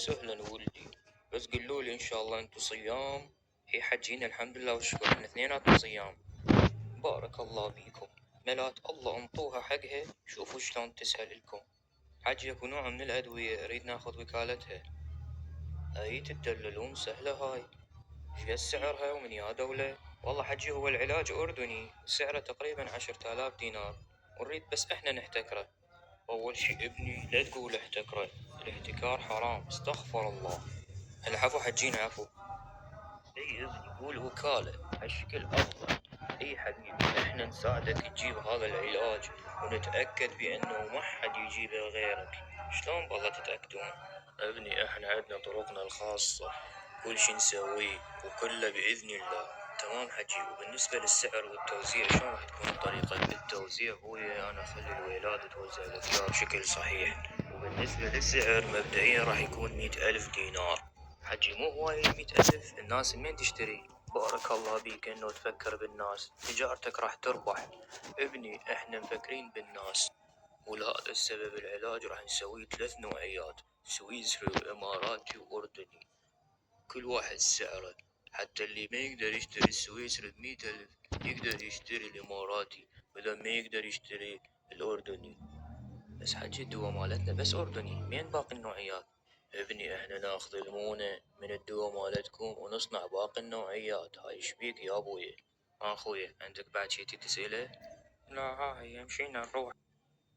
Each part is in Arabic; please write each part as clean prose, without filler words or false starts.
وسهلا ولدي. بس قلولي إن شاء الله أنتو صيام؟ هي حجينا الحمد لله والشكر، احنا اثنيناتنا صيام. بارك الله بيكم. ملات الله انطوها حقها. شوفوا شلون تسهل لكم. حجي اكو نوع من الأدوية أريد ناخذ وكالتها. أي تدللون سهلة هاي. شقد سعرها ومن يا دولة؟ والله حجي هو العلاج أردني، سعره تقريبا 10,000 دينار، ونريد بس احنا نحتكره. أول شي ابني لا تقول احتكره، الاحتكار حرام، استغفر الله. العفو حجينا عفو. اي ابني قول وكالة، هالشكل أفضل. اي حبيبي احنا نساعدك تجيب هذا العلاج، ونتأكد بأنه ما حد يجيبه غيرك. شلون بالله تتأكدون؟ ابني احنا عندنا طرقنا الخاصة، كل شي نسويه وكله بإذن الله. تمام حجي. وبالنسبة للسعر والتوزيع شلون راح تكون طريقة التوزيع؟ هوي أنا أخلي الويلاد توزع الأكياس بشكل صحيح. وبالنسبة للسعر مبدئيا راح يكون 100,000 دينار. حجي مو هواي 100,000، الناس منين تشتري؟ بارك الله بيك انه تفكر بالناس، تجارتك راح تربح. ابني احنا مفكرين بالناس، ولهذا السبب العلاج راح نسويه 3 نوعيات، سويسري واماراتي واردني، كل واحد سعره. حتى اللي ما يقدر يشتري السويسري ب100,000 يقدر يشتري الاماراتي، واذا ما يقدر يشتري الاردني. بس حجي الدوا مالتنا بس اردني، مين باقي النوعيات؟ ابني احنا ناخذ المونة من الدوا مالتكم ونصنع باقي النوعيات. هاي ايش بيك يا ابوي؟ ها اخويا عندك بعد شي تسأله؟ لا ها هي مشينا نروح.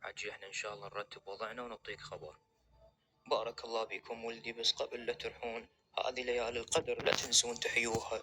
حجي احنا ان شاء الله نرتب وضعنا ونعطيك خبر. بارك الله بيكم ولدي، بس قبل لا تروحون هذه ليالي القدر لا تنسون تحيوها.